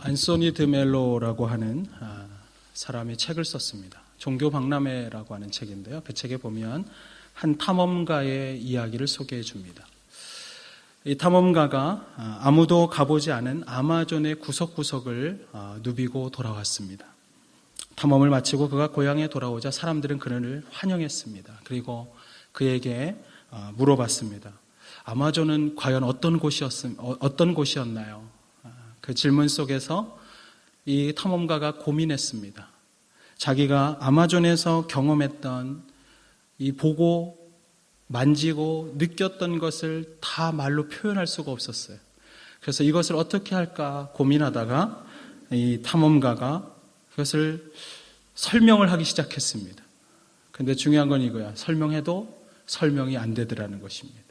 안소니 드멜로라고 하는 사람이 책을 썼습니다. 종교박람회라고 하는 책인데요. 그 책에 보면 한 탐험가의 이야기를 소개해 줍니다. 이 탐험가가 아무도 가보지 않은 아마존의 구석구석을 누비고 돌아왔습니다. 탐험을 마치고 그가 고향에 돌아오자 사람들은 그를 환영했습니다. 그리고 그에게 물어봤습니다. 아마존은 과연 어떤 곳이었나요? 그 질문 속에서 이 탐험가가 고민했습니다. 자기가 아마존에서 경험했던 이 보고 만지고 느꼈던 것을 다 말로 표현할 수가 없었어요. 그래서 이것을 어떻게 할까 고민하다가 이 탐험가가 그것을 설명을 하기 시작했습니다. 그런데 중요한 건 이거야. 설명해도 설명이 안 되더라는 것입니다.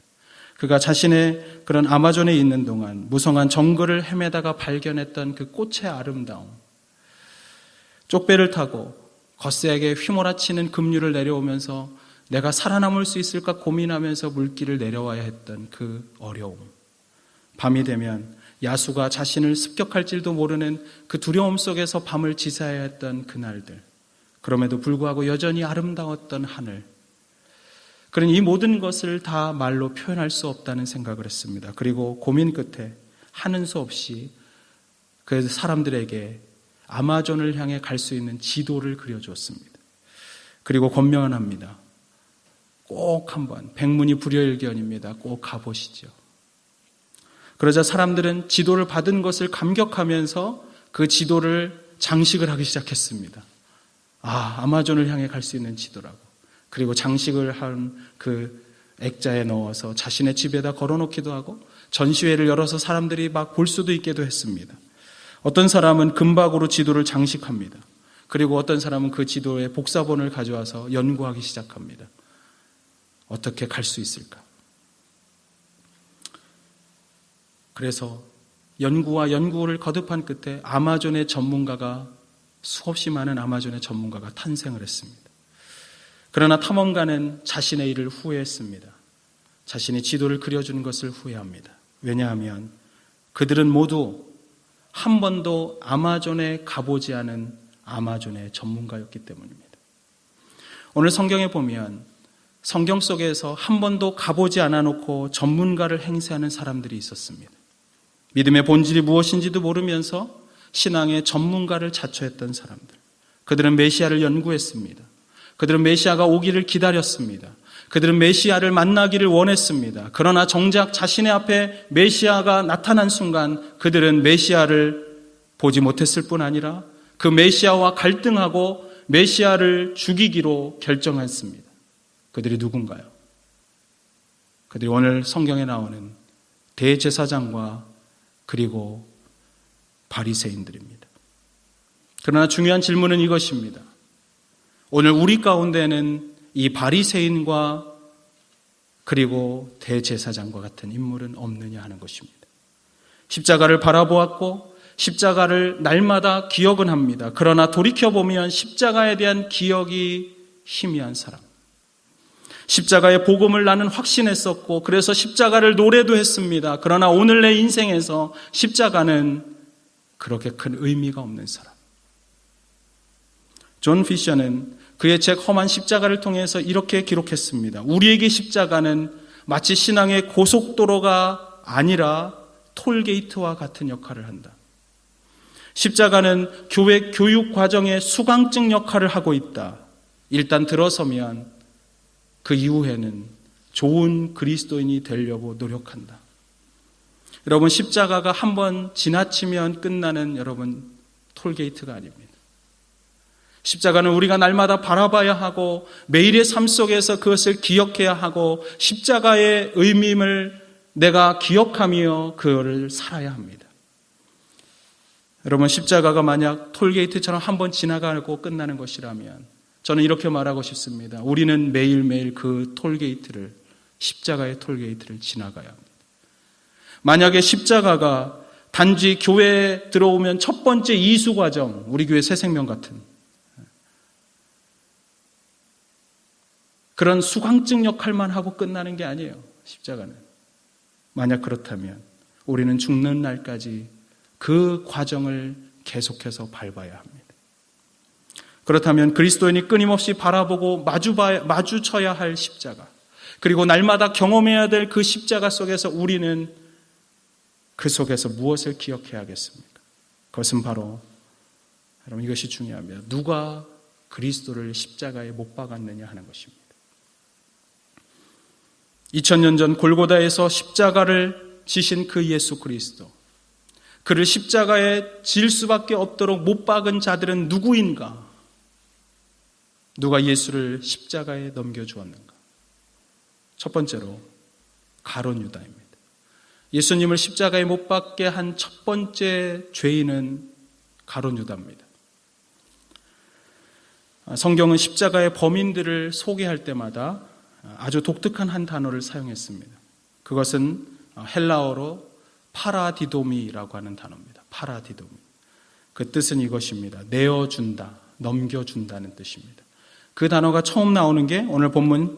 그가 자신의 그런 아마존에 있는 동안 무성한 정글을 헤매다가 발견했던 그 꽃의 아름다움, 쪽배를 타고 거세게 휘몰아치는 급류를 내려오면서 내가 살아남을 수 있을까 고민하면서 물길을 내려와야 했던 그 어려움, 밤이 되면 야수가 자신을 습격할지도 모르는 그 두려움 속에서 밤을 지새야 했던 그날들, 그럼에도 불구하고 여전히 아름다웠던 하늘, 그런 이 모든 것을 다 말로 표현할 수 없다는 생각을 했습니다. 그리고 고민 끝에 하는 수 없이 그 사람들에게 아마존을 향해 갈 수 있는 지도를 그려주었습니다. 그리고 권면을 합니다. 꼭 한번, 백문이 불여일견입니다. 꼭 가보시죠. 그러자 사람들은 지도를 받은 것을 감격하면서 그 지도를 장식을 하기 시작했습니다. 아마존을 향해 갈 수 있는 지도라고. 그리고 장식을 한 그 액자에 넣어서 자신의 집에다 걸어놓기도 하고 전시회를 열어서 사람들이 막 볼 수도 있게도 했습니다. 어떤 사람은 금박으로 지도를 장식합니다. 그리고 어떤 사람은 그 지도에 복사본을 가져와서 연구하기 시작합니다. 어떻게 갈 수 있을까? 그래서 연구와 연구를 거듭한 끝에 아마존의 전문가가, 수없이 많은 아마존의 전문가가 탄생을 했습니다. 그러나 탐험가는 자신의 일을 후회했습니다. 자신이 지도를 그려주는 것을 후회합니다. 왜냐하면 그들은 모두 한 번도 아마존에 가보지 않은 아마존의 전문가였기 때문입니다. 오늘 성경에 보면 성경 속에서 한 번도 가보지 않아 놓고 전문가를 행세하는 사람들이 있었습니다. 믿음의 본질이 무엇인지도 모르면서 신앙의 전문가를 자처했던 사람들. 그들은 메시아를 연구했습니다. 그들은 메시아가 오기를 기다렸습니다. 그들은 메시아를 만나기를 원했습니다. 그러나 정작 자신의 앞에 메시아가 나타난 순간 그들은 메시아를 보지 못했을 뿐 아니라 그 메시아와 갈등하고 메시아를 죽이기로 결정했습니다. 그들이 누군가요? 그들이 오늘 성경에 나오는 대제사장과 그리고 바리새인들입니다. 그러나 중요한 질문은 이것입니다. 오늘 우리 가운데는 이 바리새인과 그리고 대제사장과 같은 인물은 없느냐 하는 것입니다. 십자가를 바라보았고 십자가를 날마다 기억은 합니다. 그러나 돌이켜보면 십자가에 대한 기억이 희미한 사람. 십자가의 복음을 나는 확신했었고 그래서 십자가를 노래도 했습니다. 그러나 오늘 내 인생에서 십자가는 그렇게 큰 의미가 없는 사람. 존 피셔는 그의 책 험한 십자가를 통해서 이렇게 기록했습니다. 우리에게 십자가는 마치 신앙의 고속도로가 아니라 톨게이트와 같은 역할을 한다. 십자가는 교회 교육 과정의 수강증 역할을 하고 있다. 일단 들어서면 그 이후에는 좋은 그리스도인이 되려고 노력한다. 여러분, 십자가가 한번 지나치면 끝나는 여러분 톨게이트가 아닙니다. 십자가는 우리가 날마다 바라봐야 하고 매일의 삶 속에서 그것을 기억해야 하고 십자가의 의미를 내가 기억하며 그거를 살아야 합니다. 여러분, 십자가가 만약 톨게이트처럼 한번 지나가고 끝나는 것이라면 저는 이렇게 말하고 싶습니다. 우리는 매일매일 그 톨게이트를, 십자가의 톨게이트를 지나가야 합니다. 만약에 십자가가 단지 교회에 들어오면 첫 번째 이수 과정, 우리 교회 새생명 같은 그런 수강증 역할만 하고 끝나는 게 아니에요. 십자가는. 만약 그렇다면 우리는 죽는 날까지 그 과정을 계속해서 밟아야 합니다. 그렇다면 그리스도인이 끊임없이 바라보고 마주쳐야 할 십자가, 그리고 날마다 경험해야 될 그 십자가 속에서 우리는 그 속에서 무엇을 기억해야겠습니까? 그것은 바로, 여러분, 이것이 중요합니다. 누가 그리스도를 십자가에 못 박았느냐 하는 것입니다. 2000년 전 골고다에서 십자가를 지신 그 예수 그리스도, 그를 십자가에 질 수밖에 없도록 못 박은 자들은 누구인가? 누가 예수를 십자가에 넘겨주었는가? 첫 번째로 가룟 유다입니다. 예수님을 십자가에 못 박게 한 첫 번째 죄인은 가룟 유다입니다. 성경은 십자가의 범인들을 소개할 때마다 아주 독특한 한 단어를 사용했습니다. 그것은 헬라어로 파라디도미라고 하는 단어입니다. 파라디도미. 그 뜻은 이것입니다. 내어준다, 넘겨준다는 뜻입니다. 그 단어가 처음 나오는 게 오늘 본문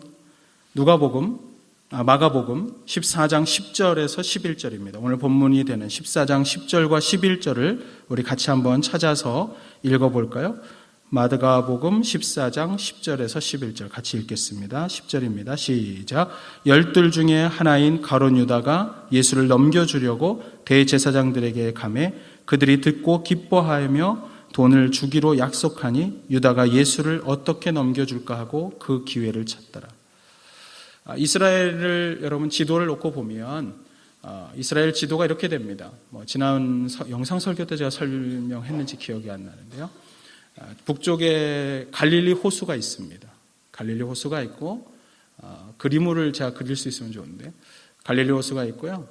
마가복음 14장 10절에서 11절입니다. 오늘 본문이 되는 14장 10절과 11절을 우리 같이 한번 찾아서 읽어볼까요? 마가복음 14장 10절에서 11절 같이 읽겠습니다. 10절입니다. 시작. 12 중에 하나인 가룟 유다가 예수를 넘겨주려고 대제사장들에게 가매 그들이 듣고 기뻐하며 돈을 주기로 약속하니 유다가 예수를 어떻게 넘겨줄까 하고 그 기회를 찾더라. 이스라엘을 여러분 지도를 놓고 보면 이스라엘 지도가 이렇게 됩니다. 지난 영상 설교 때 제가 설명했는지 기억이 안 나는데요. 북쪽에 갈릴리 호수가 있습니다. 갈릴리 호수가 있고 그림을 제가 그릴 수 있으면 좋은데 갈릴리 호수가 있고요.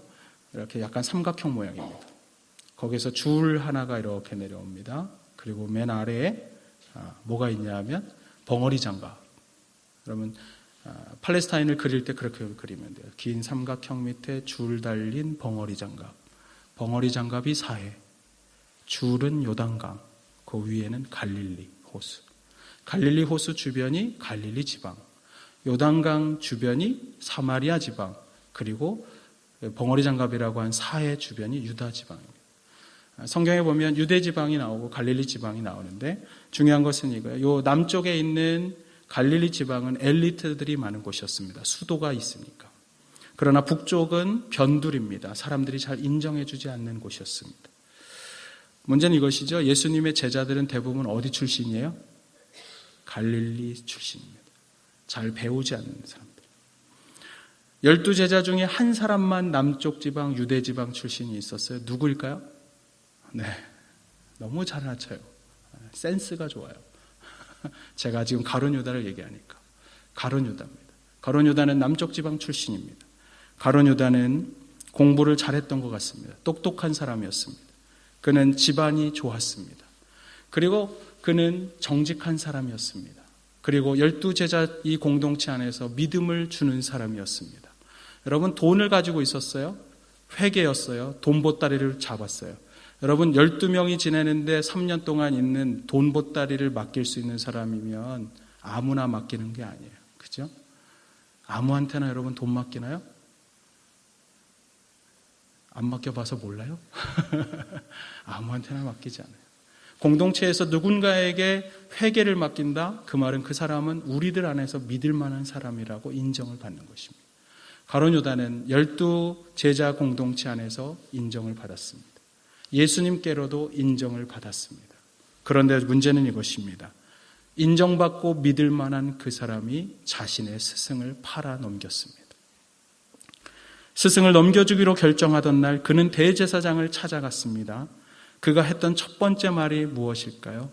이렇게 약간 삼각형 모양입니다. 거기서 줄 하나가 이렇게 내려옵니다. 그리고 맨 아래에 뭐가 있냐 하면 벙어리 장갑. 여러분 팔레스타인을 그릴 때 그렇게 그리면 돼요. 긴 삼각형 밑에 줄 달린 벙어리 장갑. 벙어리 장갑이 사해. 줄은 요단강. 그 위에는 갈릴리 호수. 갈릴리 호수 주변이 갈릴리 지방. 요단강 주변이 사마리아 지방. 그리고 벙어리 장갑이라고 한 사해 주변이 유다 지방입니다. 성경에 보면 유대 지방이 나오고 갈릴리 지방이 나오는데 중요한 것은 이거예요. 요 남쪽에 있는 갈릴리 지방은 엘리트들이 많은 곳이었습니다. 수도가 있으니까. 그러나 북쪽은 변두리입니다. 사람들이 잘 인정해주지 않는 곳이었습니다. 문제는 이것이죠. 예수님의 제자들은 대부분 어디 출신이에요? 갈릴리 출신입니다. 잘 배우지 않는 사람들. 12제자 중에 한 사람만 남쪽 지방, 유대 지방 출신이 있었어요. 누구일까요? 네, 너무 잘 맞춰요. 센스가 좋아요. 제가 지금 가룟 유다를 얘기하니까. 가룟 유다입니다. 가룟 유다는 남쪽 지방 출신입니다. 가룟 유다는 공부를 잘했던 것 같습니다. 똑똑한 사람이었습니다. 그는 집안이 좋았습니다. 그리고 그는 정직한 사람이었습니다. 그리고 12제자 이 공동체 안에서 믿음을 주는 사람이었습니다. 여러분 돈을 가지고 있었어요. 회계였어요. 돈 보따리를 잡았어요. 여러분 12명이 지내는데 3년 동안 있는 돈 보따리를 맡길 수 있는 사람이면 아무나 맡기는 게 아니에요. 그죠? 아무한테나 여러분 돈 맡기나요? 안 맡겨봐서 몰라요? 아무한테나 맡기지 않아요. 공동체에서 누군가에게 회계를 맡긴다? 그 말은 그 사람은 우리들 안에서 믿을 만한 사람이라고 인정을 받는 것입니다. 가룟 유다는 12제자 공동체 안에서 인정을 받았습니다. 예수님께로도 인정을 받았습니다. 그런데 문제는 이것입니다. 인정받고 믿을 만한 그 사람이 자신의 스승을 팔아 넘겼습니다. 스승을 넘겨주기로 결정하던 날 그는 대제사장을 찾아갔습니다. 그가 했던 첫 번째 말이 무엇일까요?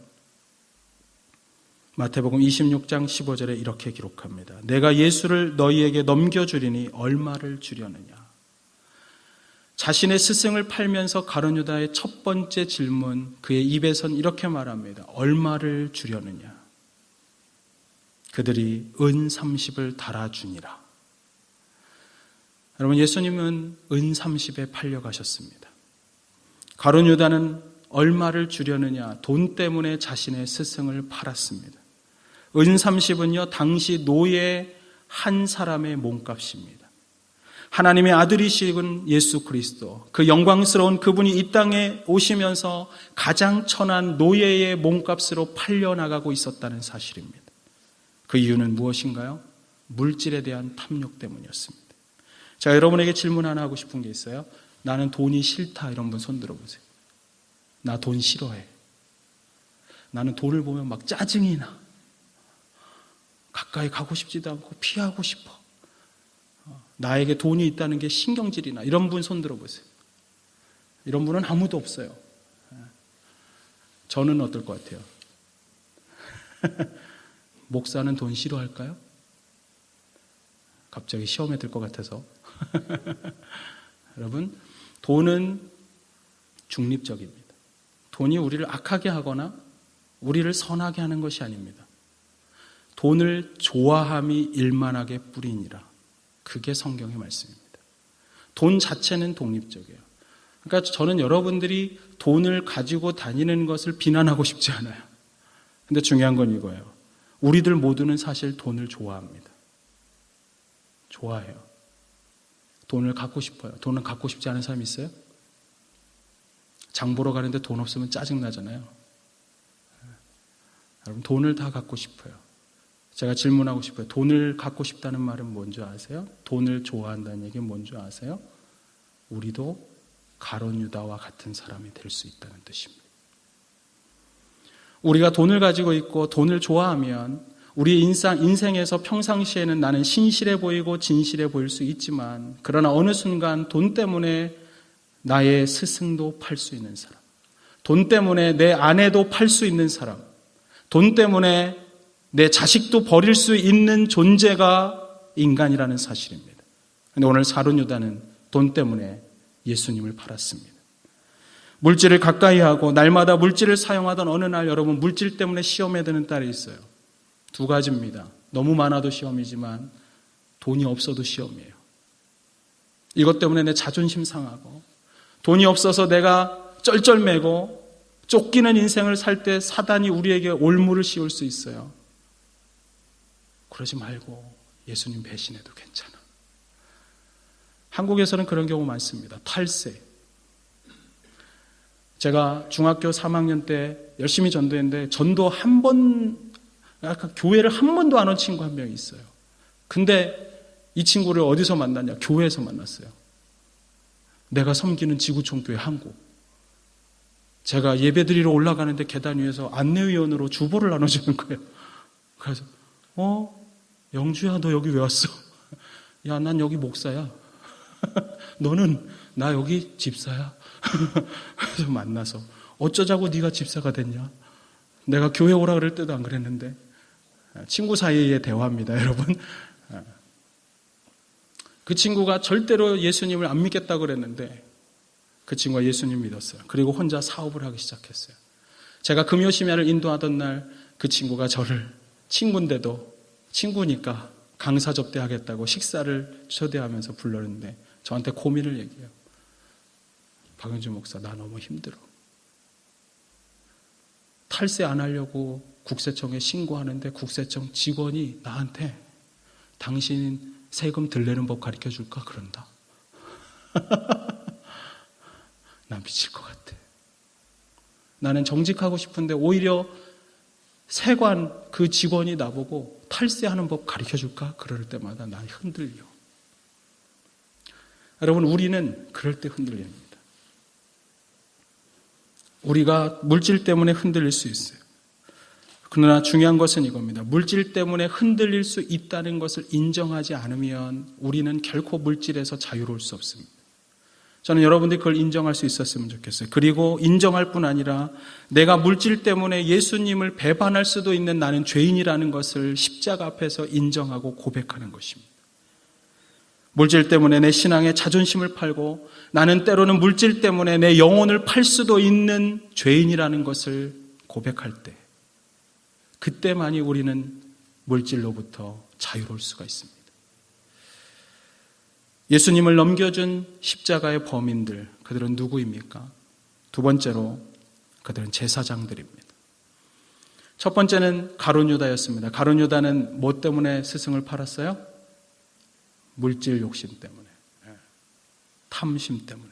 마태복음 26장 15절에 이렇게 기록합니다. 내가 예수를 너희에게 넘겨주리니 얼마를 주려느냐. 자신의 스승을 팔면서 가룟 유다의 첫 번째 질문, 그의 입에선 이렇게 말합니다. 얼마를 주려느냐. 그들이 은 30을 달아주니라. 여러분 예수님은 은 30에 팔려가셨습니다. 가룟 유다는 얼마를 주려느냐, 돈 때문에 자신의 스승을 팔았습니다. 은 30은요 당시 노예 한 사람의 몸값입니다. 하나님의 아들이신 예수 그리스도, 그 영광스러운 그분이 이 땅에 오시면서 가장 천한 노예의 몸값으로 팔려나가고 있었다는 사실입니다. 그 이유는 무엇인가요? 물질에 대한 탐욕 때문이었습니다. 제가 여러분에게 질문 하나 하고 싶은 게 있어요. 나는 돈이 싫다, 이런 분 손 들어보세요. 나 돈 싫어해. 나는 돈을 보면 막 짜증이 나. 가까이 가고 싶지도 않고 피하고 싶어. 나에게 돈이 있다는 게 신경질이 나. 이런 분 손 들어보세요. 이런 분은 아무도 없어요. 저는 어떨 것 같아요? 목사는 돈 싫어할까요? 갑자기 시험에 들 것 같아서. 여러분, 돈은 중립적입니다. 돈이 우리를 악하게 하거나 우리를 선하게 하는 것이 아닙니다. 돈을 좋아함이 일만하게 뿌리니라. 그게 성경의 말씀입니다. 돈 자체는 독립적이에요. 그러니까 저는 여러분들이 돈을 가지고 다니는 것을 비난하고 싶지 않아요. 근데 중요한 건 이거예요. 우리들 모두는 사실 돈을 좋아합니다. 좋아해요. 돈을 갖고 싶어요. 돈은 갖고 싶지 않은 사람이 있어요? 장 보러 가는데 돈 없으면 짜증나잖아요. 여러분, 돈을 다 갖고 싶어요. 제가 질문하고 싶어요. 돈을 갖고 싶다는 말은 뭔지 아세요? 돈을 좋아한다는 얘기는 뭔지 아세요? 우리도 가룟 유다와 같은 사람이 될 수 있다는 뜻입니다. 우리가 돈을 가지고 있고 돈을 좋아하면 우리 인생에서 평상시에는 나는 신실해 보이고 진실해 보일 수 있지만, 그러나 어느 순간 돈 때문에 나의 스승도 팔 수 있는 사람, 돈 때문에 내 아내도 팔 수 있는 사람, 돈 때문에 내 자식도 버릴 수 있는 존재가 인간이라는 사실입니다. 그런데 오늘 가룟 유다는 돈 때문에 예수님을 팔았습니다. 물질을 가까이 하고 날마다 물질을 사용하던 어느 날, 여러분, 물질 때문에 시험에 드는 딸이 있어요. 두 가지입니다. 너무 많아도 시험이지만 돈이 없어도 시험이에요. 이것 때문에 내 자존심 상하고, 돈이 없어서 내가 쩔쩔매고 쫓기는 인생을 살 때 사단이 우리에게 올무를 씌울 수 있어요. 그러지 말고 예수님 배신해도 괜찮아. 한국에서는 그런 경우 많습니다. 탈세. 제가 중학교 3학년 때 열심히 전도했는데, 전도 교회를 한 번도 안 온 친구 한 명이 있어요. 근데 이 친구를 어디서 만났냐? 교회에서 만났어요. 내가 섬기는 지구촌교회 한국. 제가 예배드리러 올라가는데 계단 위에서 안내위원으로 주보를 나눠주는 거예요. 그래서 영주야, 너 여기 왜 왔어? 야, 난 여기 목사야. 너는? 나 여기 집사야. 그래서 만나서 어쩌자고 네가 집사가 됐냐? 내가 교회 오라 그럴 때도 안 그랬는데. 친구 사이의 대화입니다, 여러분. 그 친구가 절대로 예수님을 안 믿겠다고 그랬는데 그 친구가 예수님 믿었어요. 그리고 혼자 사업을 하기 시작했어요. 제가 금요심야를 인도하던 날 그 친구가 저를, 친구인데도 친구니까 강사 접대하겠다고 식사를 초대하면서 불렀는데 저한테 고민을 얘기해요. 박영주 목사, 나 너무 힘들어. 탈세 안 하려고 국세청에 신고하는데 국세청 직원이 나한테 당신 세금 덜 내는 법 가르쳐 줄까? 그런다. 나 미칠 것 같아. 나는 정직하고 싶은데 오히려 세관 그 직원이 나보고 탈세하는 법 가르쳐 줄까? 그럴 때마다 난 흔들려. 여러분, 우리는 그럴 때 흔들립니다. 우리가 물질 때문에 흔들릴 수 있어요. 그러나 중요한 것은 이겁니다. 물질 때문에 흔들릴 수 있다는 것을 인정하지 않으면 우리는 결코 물질에서 자유로울 수 없습니다. 저는 여러분들이 그걸 인정할 수 있었으면 좋겠어요. 그리고 인정할 뿐 아니라 내가 물질 때문에 예수님을 배반할 수도 있는 나는 죄인이라는 것을 십자가 앞에서 인정하고 고백하는 것입니다. 물질 때문에 내 신앙의 자존심을 팔고 나는 때로는 물질 때문에 내 영혼을 팔 수도 있는 죄인이라는 것을 고백할 때, 그때만이 우리는 물질로부터 자유로울 수가 있습니다. 예수님을 넘겨준 십자가의 범인들, 그들은 누구입니까? 두 번째로 그들은 제사장들입니다. 첫 번째는 가룟 유다였습니다. 가룟 유다는 뭐 때문에 스승을 팔았어요? 물질 욕심 때문에. 탐심 때문에.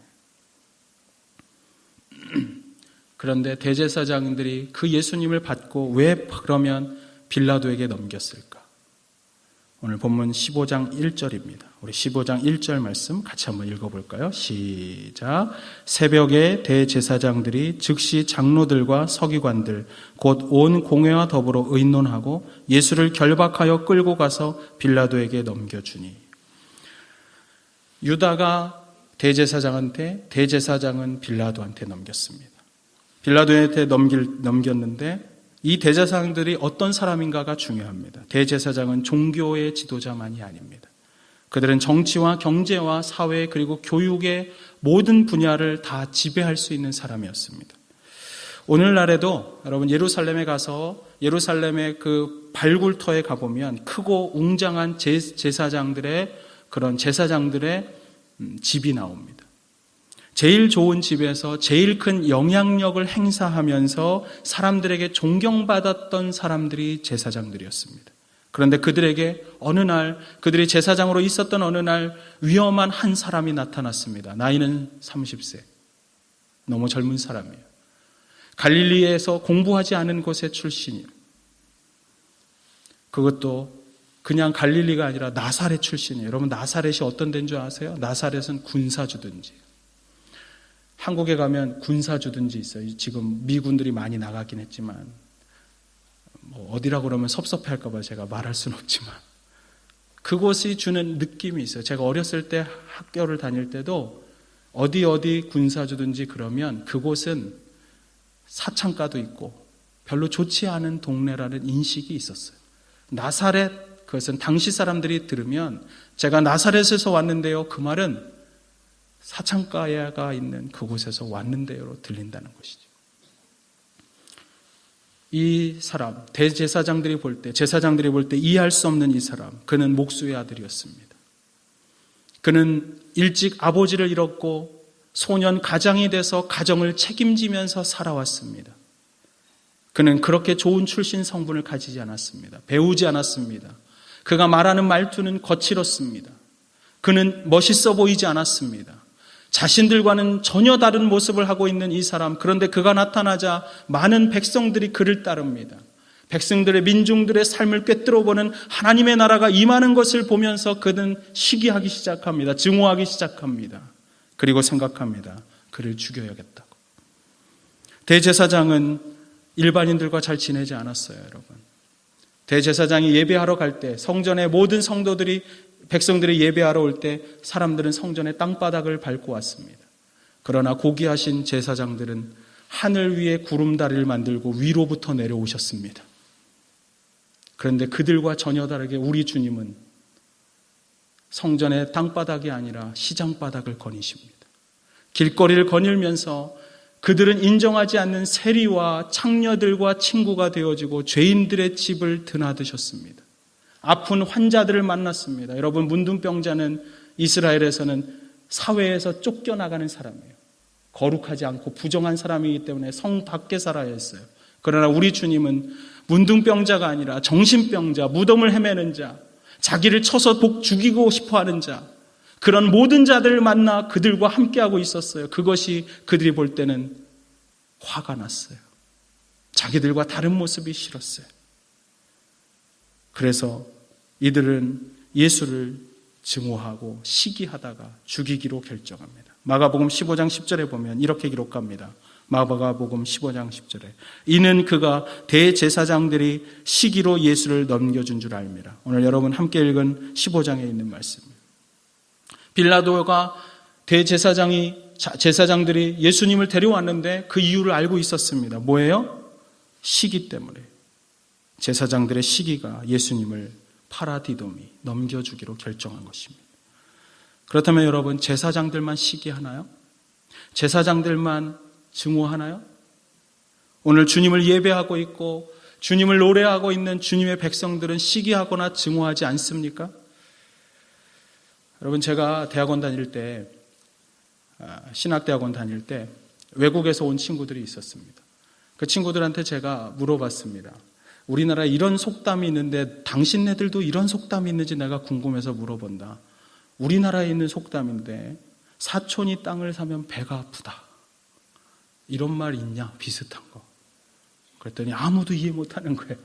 그런데 대제사장들이 그 예수님을 받고 왜 그러면 빌라도에게 넘겼을까? 오늘 본문 15장 1절입니다. 우리 15장 1절 말씀 같이 한번 읽어볼까요? 시작. 새벽에 대제사장들이 즉시 장로들과 서기관들 곧 온 공회와 더불어 의논하고 예수를 결박하여 끌고 가서 빌라도에게 넘겨주니. 유다가 대제사장한테, 대제사장은 빌라도한테 넘겼습니다. 빌라도한테 넘겼는데 이 대제사장들이 어떤 사람인가가 중요합니다. 대제사장은 종교의 지도자만이 아닙니다. 그들은 정치와 경제와 사회 그리고 교육의 모든 분야를 다 지배할 수 있는 사람이었습니다. 오늘날에도 여러분 예루살렘에 가서 예루살렘의 그 발굴터에 가보면 크고 웅장한 제사장들의 그런 제사장들의 집이 나옵니다. 제일 좋은 집에서 제일 큰 영향력을 행사하면서 사람들에게 존경받았던 사람들이 제사장들이었습니다. 그런데 그들에게 어느 날, 그들이 제사장으로 있었던 어느 날 위험한 한 사람이 나타났습니다. 나이는 30세. 너무 젊은 사람이에요. 갈릴리에서 공부하지 않은 곳의 출신이에요. 그것도 그냥 갈릴리가 아니라 나사렛 출신이에요. 여러분 나사렛이 어떤 데인 줄 아세요? 나사렛은 군사주둔지. 한국에 가면 군사주둔지 있어요. 지금 미군들이 많이 나가긴 했지만 뭐 어디라고 그러면 섭섭해할까 봐 제가 말할 수는 없지만 그곳이 주는 느낌이 있어요. 제가 어렸을 때 학교를 다닐 때도 어디 군사주둔지 그러면 그곳은 사창가도 있고 별로 좋지 않은 동네라는 인식이 있었어요. 나사렛, 그것은 당시 사람들이 들으면 제가 나사렛에서 왔는데요. 그 말은 사창가가 있는 그곳에서 왔는데요로 들린다는 것이죠. 이 사람, 제사장들이 볼 때 이해할 수 없는 이 사람, 그는 목수의 아들이었습니다. 그는 일찍 아버지를 잃었고 소년 가장이 돼서 가정을 책임지면서 살아왔습니다. 그는 그렇게 좋은 출신 성분을 가지지 않았습니다. 배우지 않았습니다. 그가 말하는 말투는 거칠었습니다. 그는 멋있어 보이지 않았습니다. 자신들과는 전혀 다른 모습을 하고 있는 이 사람, 그런데 그가 나타나자 많은 백성들이 그를 따릅니다. 백성들의 민중들의 삶을 꿰뚫어보는 하나님의 나라가 임하는 것을 보면서 그는 시기하기 시작합니다. 증오하기 시작합니다. 그리고 생각합니다. 그를 죽여야겠다고. 대제사장은 일반인들과 잘 지내지 않았어요, 여러분. 대제사장이 예배하러 갈 때 성전의 모든 성도들이 백성들이 예배하러 올 때 사람들은 성전의 땅바닥을 밟고 왔습니다. 그러나 고귀하신 제사장들은 하늘 위에 구름다리를 만들고 위로부터 내려오셨습니다. 그런데 그들과 전혀 다르게 우리 주님은 성전의 땅바닥이 아니라 시장바닥을 거니십니다. 길거리를 거닐면서 그들은 인정하지 않는 세리와 창녀들과 친구가 되어지고 죄인들의 집을 드나드셨습니다. 아픈 환자들을 만났습니다. 여러분, 문둥병자는 이스라엘에서는 사회에서 쫓겨나가는 사람이에요. 거룩하지 않고 부정한 사람이기 때문에 성 밖에 살아야 했어요. 그러나 우리 주님은 문둥병자가 아니라 정신병자, 무덤을 헤매는 자, 자기를 쳐서 죽이고 싶어하는 자, 그런 모든 자들을 만나 그들과 함께하고 있었어요. 그것이 그들이 볼 때는 화가 났어요. 자기들과 다른 모습이 싫었어요. 그래서 이들은 예수를 증오하고 시기하다가 죽이기로 결정합니다. 마가복음 15장 10절에 보면 이렇게 기록합니다. 마가복음 15장 10절에 이는 그가 대제사장들이 시기로 예수를 넘겨준 줄 알미라. 오늘 여러분 함께 읽은 15장에 있는 말씀입니다. 빌라도가 제사장들이 예수님을 데려왔는데 그 이유를 알고 있었습니다. 뭐예요? 시기 때문에. 제사장들의 시기가 예수님을 파라디도미, 넘겨주기로 결정한 것입니다. 그렇다면 여러분, 제사장들만 시기하나요? 제사장들만 증오하나요? 오늘 주님을 예배하고 있고 주님을 노래하고 있는 주님의 백성들은 시기하거나 증오하지 않습니까? 여러분, 제가 대학원 다닐 때, 신학대학원 다닐 때 외국에서 온 친구들이 있었습니다. 그 친구들한테 제가 물어봤습니다. 우리나라에 이런 속담이 있는데 당신네들도 이런 속담이 있는지 내가 궁금해서 물어본다. 우리나라에 있는 속담인데 사촌이 땅을 사면 배가 아프다. 이런 말 있냐? 비슷한 거. 그랬더니 아무도 이해 못하는 거예요.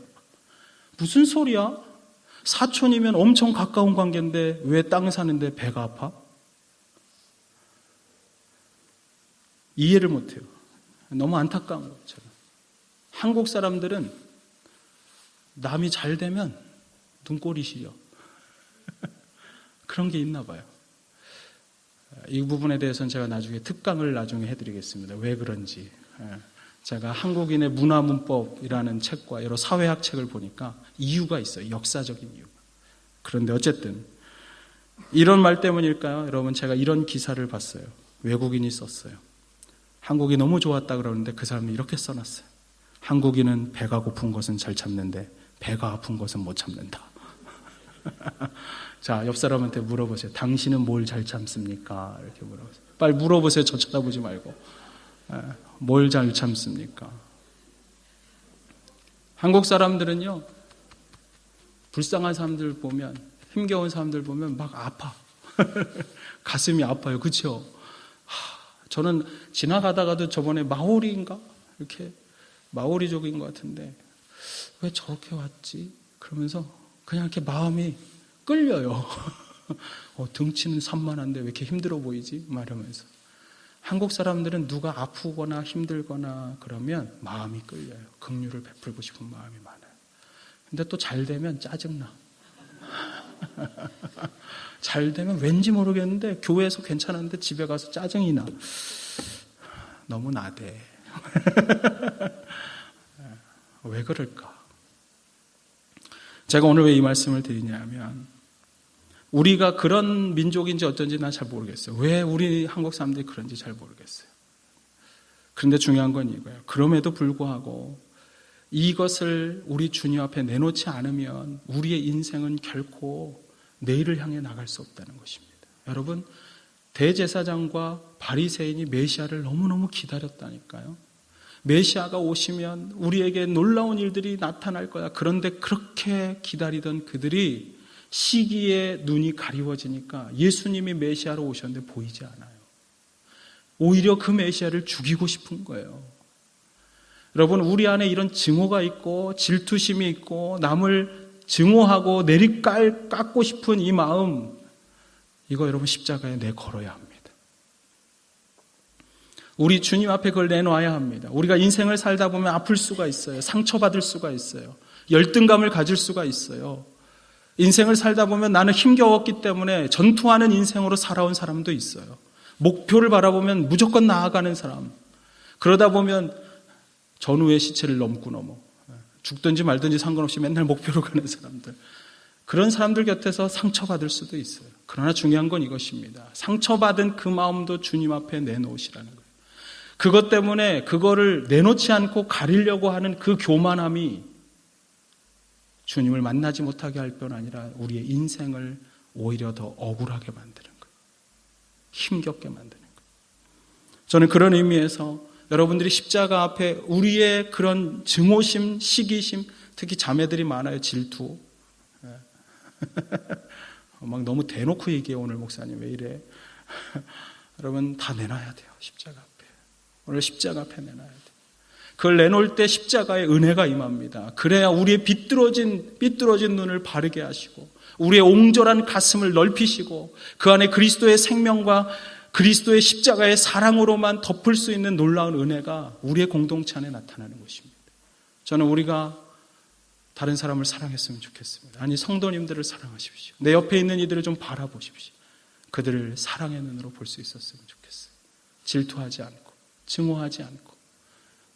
무슨 소리야? 사촌이면 엄청 가까운 관계인데 왜 땅 사는데 배가 아파? 이해를 못해요. 너무 안타까운 거예요. 한국 사람들은 남이 잘 되면 눈꼴이 시려. 그런 게 있나 봐요. 이 부분에 대해서는 제가 나중에 특강을 나중에 해드리겠습니다. 왜 그런지. 제가 한국인의 문화문법이라는 책과 여러 사회학 책을 보니까 이유가 있어요. 역사적인 이유. 그런데 어쨌든 이런 말 때문일까요? 여러분, 제가 이런 기사를 봤어요. 외국인이 썼어요. 한국이 너무 좋았다 그러는데 그 사람이 이렇게 써놨어요. 한국인은 배가 고픈 것은 잘 참는데 배가 아픈 것은 못 참는다. 자, 옆 사람한테 물어보세요. 당신은 뭘 잘 참습니까? 이렇게 물어보세요. 빨리 물어보세요. 저 쳐다보지 말고. 뭘 잘 참습니까? 한국 사람들은요, 불쌍한 사람들 보면, 힘겨운 사람들 보면 막 아파. 가슴이 아파요. 그렇죠? 저는 지나가다가도 저번에 마오리인가? 이렇게 마오리족인 것 같은데 왜 저렇게 왔지? 그러면서 그냥 이렇게 마음이 끌려요. 등치는 산만한데 왜 이렇게 힘들어 보이지? 말하면서. 한국 사람들은 누가 아프거나 힘들거나 그러면 마음이 끌려요. 긍휼을 베풀고 싶은 마음이 많아요. 근데 또 잘 되면 짜증나. 잘 되면 왠지 모르겠는데 교회에서 괜찮은데 집에 가서 짜증이 나. 너무 나대. 왜 그럴까? 제가 오늘 왜 이 말씀을 드리냐면 우리가 그런 민족인지 어쩐지 난 잘 모르겠어요. 왜 우리 한국 사람들이 그런지 잘 모르겠어요. 그런데 중요한 건 이거예요. 그럼에도 불구하고 이것을 우리 주님 앞에 내놓지 않으면 우리의 인생은 결코 내일을 향해 나갈 수 없다는 것입니다. 여러분, 대제사장과 바리새인이 메시아를 너무너무 기다렸다니까요. 메시아가 오시면 우리에게 놀라운 일들이 나타날 거야. 그런데 그렇게 기다리던 그들이 시기에 눈이 가리워지니까 예수님이 메시아로 오셨는데 보이지 않아요. 오히려 그 메시아를 죽이고 싶은 거예요. 여러분, 우리 안에 이런 증오가 있고 질투심이 있고 남을 증오하고 깎고 싶은 이 마음, 이거 여러분 십자가에 내걸어야 합니다. 우리 주님 앞에 그걸 내놔야 합니다. 우리가 인생을 살다 보면 아플 수가 있어요. 상처받을 수가 있어요. 열등감을 가질 수가 있어요. 인생을 살다 보면 나는 힘겨웠기 때문에 전투하는 인생으로 살아온 사람도 있어요. 목표를 바라보면 무조건 나아가는 사람. 그러다 보면 전후의 시체를 넘고 넘어. 죽든지 말든지 상관없이 맨날 목표로 가는 사람들. 그런 사람들 곁에서 상처받을 수도 있어요. 그러나 중요한 건 이것입니다. 상처받은 그 마음도 주님 앞에 내놓으시라는 거예요. 그것 때문에 그거를 내놓지 않고 가리려고 하는 그 교만함이 주님을 만나지 못하게 할 뿐 아니라 우리의 인생을 오히려 더 억울하게 만드는 거예요. 힘겹게 만드는 거예요. 저는 그런 의미에서 여러분들이 십자가 앞에 우리의 그런 증오심, 시기심, 특히 자매들이 많아요. 질투. 막 너무 대놓고 얘기해. 오늘 목사님 왜 이래. 여러분 다 내놔야 돼요. 십자가 앞에. 오늘 십자가 앞에 내놔야 돼요. 그걸 내놓을 때 십자가의 은혜가 임합니다. 그래야 우리의 삐뚤어진 눈을 바르게 하시고 우리의 옹졸한 가슴을 넓히시고 그 안에 그리스도의 생명과 그리스도의 십자가의 사랑으로만 덮을 수 있는 놀라운 은혜가 우리의 공동체 안에 나타나는 것입니다. 저는 우리가 다른 사람을 사랑했으면 좋겠습니다. 아니, 성도님들을 사랑하십시오. 내 옆에 있는 이들을 좀 바라보십시오. 그들을 사랑의 눈으로 볼 수 있었으면 좋겠어요. 질투하지 않고 증오하지 않고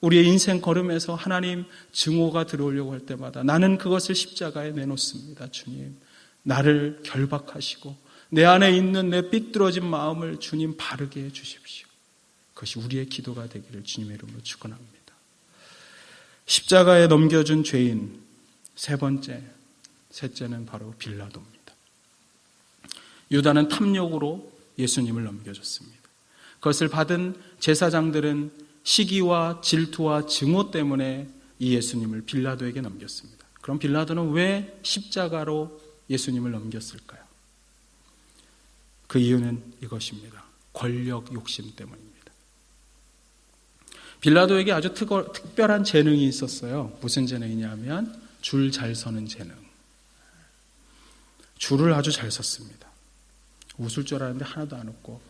우리의 인생 걸음에서 하나님 증오가 들어오려고 할 때마다 나는 그것을 십자가에 내놓습니다. 주님, 나를 결박하시고 내 안에 있는 내 삐뚤어진 마음을 주님 바르게 해주십시오. 그것이 우리의 기도가 되기를 주님의 이름으로 축원합니다. 십자가에 넘겨준 죄인 세 번째, 셋째는 바로 빌라도입니다. 유다는 탐욕으로 예수님을 넘겨줬습니다. 그것을 받은 제사장들은 시기와 질투와 증오 때문에 이 예수님을 빌라도에게 넘겼습니다. 그럼 빌라도는 왜 십자가로 예수님을 넘겼을까요? 그 이유는 이것입니다. 권력 욕심 때문입니다. 빌라도에게 아주 특별한 재능이 있었어요. 무슨 재능이냐면 줄 잘 서는 재능. 줄을 아주 잘 섰습니다. 웃을 줄 알았는데 하나도 안 웃고.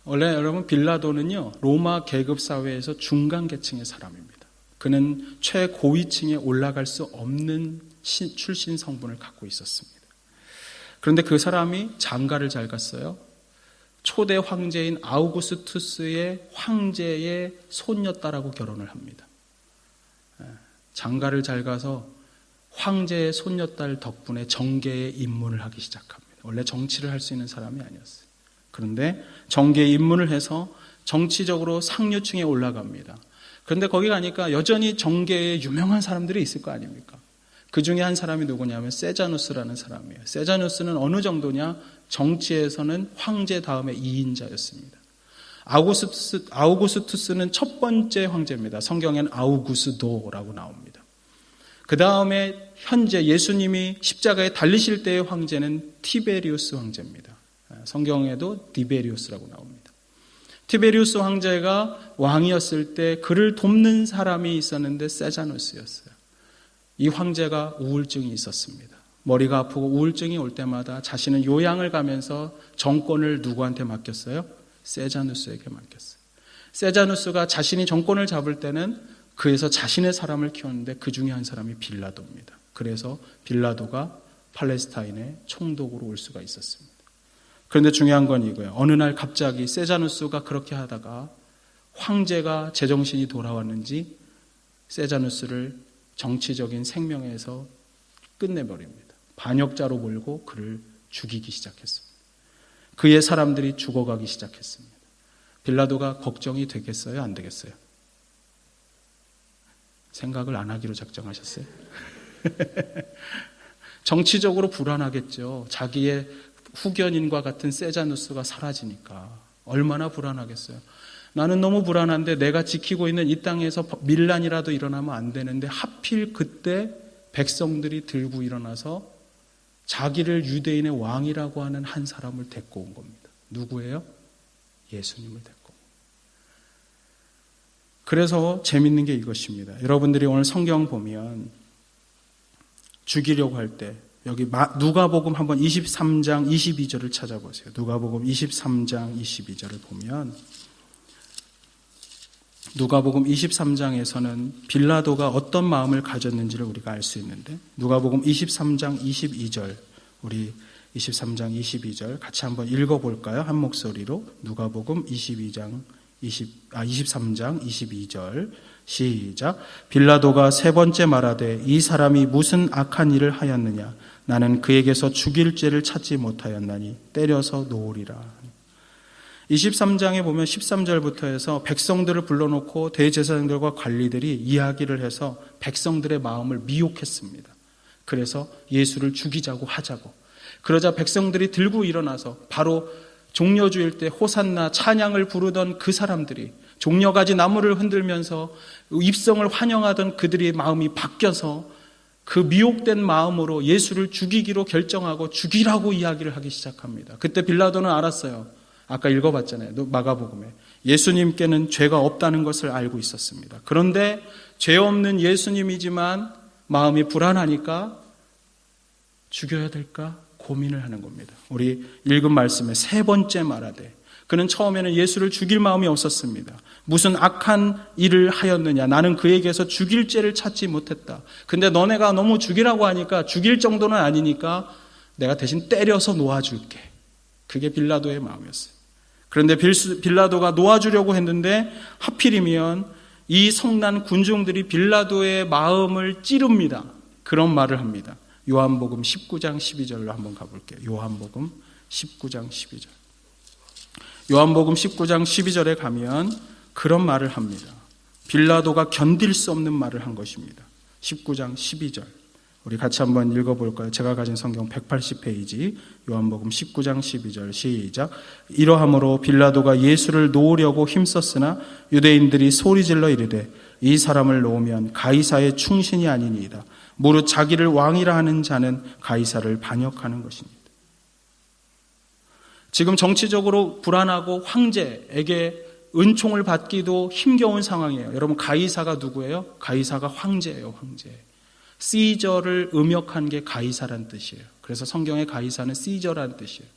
원래 여러분 빌라도는요, 로마 계급 사회에서 중간 계층의 사람입니다. 그는 최고위층에 올라갈 수 없는 출신 성분을 갖고 있었습니다. 그런데 그 사람이 장가를 잘 갔어요. 초대 황제인 아우구스투스의 황제의 손녀딸하고 결혼을 합니다. 장가를 잘 가서 황제의 손녀딸 덕분에 정계에 입문을 하기 시작합니다. 원래 정치를 할 수 있는 사람이 아니었어요. 그런데 정계에 입문을 해서 정치적으로 상류층에 올라갑니다. 그런데 거기 가니까 여전히 정계에 유명한 사람들이 있을 거 아닙니까? 그 중에 한 사람이 누구냐면 세자누스라는 사람이에요. 세자누스는 어느 정도냐? 정치에서는 황제 다음에 2인자였습니다. 아우구스투스는 첫 번째 황제입니다. 성경에는 아우구스도라고 나옵니다. 그 다음에 현재 예수님이 십자가에 달리실 때의 황제는 티베리우스 황제입니다. 성경에도 디베리우스라고 나옵니다. 티베리우스 황제가 왕이었을 때 그를 돕는 사람이 있었는데 세자누스였어요. 이 황제가 우울증이 있었습니다. 머리가 아프고 우울증이 올 때마다 자신은 요양을 가면서 정권을 누구한테 맡겼어요? 세자누스에게 맡겼어요. 세자누스가 자신이 정권을 잡을 때는 그에서 자신의 사람을 키웠는데 그 중에 한 사람이 빌라도입니다. 그래서 빌라도가 팔레스타인의 총독으로 올 수가 있었습니다. 그런데 중요한 건 이거예요. 어느 날 갑자기 세자누스가 그렇게 하다가 황제가 제정신이 돌아왔는지 세자누스를 정치적인 생명에서 끝내버립니다. 반역자로 몰고 그를 죽이기 시작했습니다. 그의 사람들이 죽어가기 시작했습니다. 빌라도가 걱정이 되겠어요? 안 되겠어요? 생각을 안 하기로 작정하셨어요? 정치적으로 불안하겠죠. 자기의 후견인과 같은 세자누스가 사라지니까 얼마나 불안하겠어요. 나는 너무 불안한데 내가 지키고 있는 이 땅에서 밀란이라도 일어나면 안 되는데 하필 그때 백성들이 들고 일어나서 자기를 유대인의 왕이라고 하는 한 사람을 데리고 온 겁니다. 누구예요? 예수님을 데리고. 그래서 재밌는 게 이것입니다. 여러분들이 오늘 성경 보면 죽이려고 할 때 여기 누가복음 한번 23장 22절을 찾아보세요. 누가복음 23장 22절을 보면 누가복음 23장에서는 빌라도가 어떤 마음을 가졌는지를 우리가 알 수 있는데 누가복음 23장 22절 우리 23장 22절 같이 한번 읽어볼까요? 한 목소리로 누가복음 23장 22절 시작. 빌라도가 세 번째 말하되 이 사람이 무슨 악한 일을 하였느냐 나는 그에게서 죽일 죄를 찾지 못하였나니 때려서 놓으리라. 23장에 보면 13절부터 해서 백성들을 불러놓고 대제사장들과 관리들이 이야기를 해서 백성들의 마음을 미혹했습니다. 그래서 예수를 죽이자고 하자고. 그러자 백성들이 들고 일어나서 바로 종려주일 때 호산나 찬양을 부르던 그 사람들이 종려가지 나무를 흔들면서 입성을 환영하던 그들의 마음이 바뀌어서 그 미혹된 마음으로 예수를 죽이기로 결정하고 죽이라고 이야기를 하기 시작합니다. 그때 빌라도는 알았어요. 아까 읽어봤잖아요. 마가복음에. 예수님께는 죄가 없다는 것을 알고 있었습니다. 그런데 죄 없는 예수님이지만 마음이 불안하니까 죽여야 될까 고민을 하는 겁니다. 우리 읽은 말씀에 세 번째 말하되 그는 처음에는 예수를 죽일 마음이 없었습니다. 무슨 악한 일을 하였느냐. 나는 그에게서 죽일 죄를 찾지 못했다. 근데 너네가 너무 죽이라고 하니까 죽일 정도는 아니니까 내가 대신 때려서 놓아줄게. 그게 빌라도의 마음이었어요. 그런데 빌라도가 놓아주려고 했는데 하필이면 이 성난 군중들이 빌라도의 마음을 찌릅니다. 그런 말을 합니다. 요한복음 19장 12절로 한번 가볼게요. 요한복음 19장 12절. 요한복음 19장 12절에 가면 그런 말을 합니다. 빌라도가 견딜 수 없는 말을 한 것입니다. 19장 12절. 우리 같이 한번 읽어볼까요? 제가 가진 성경 180페이지 요한복음 19장 12절 시작. 이러함으로 빌라도가 예수를 놓으려고 힘썼으나 유대인들이 소리질러 이르되 이 사람을 놓으면 가이사의 충신이 아니니이다. 무릇 자기를 왕이라 하는 자는 가이사를 반역하는 것입니다. 지금 정치적으로 불안하고 황제에게 은총을 받기도 힘겨운 상황이에요. 여러분, 가이사가 누구예요? 가이사가 황제예요, 황제. 시저를 음역한 게 가이사란 뜻이에요. 그래서 성경의 가이사는 시저라는 뜻이에요.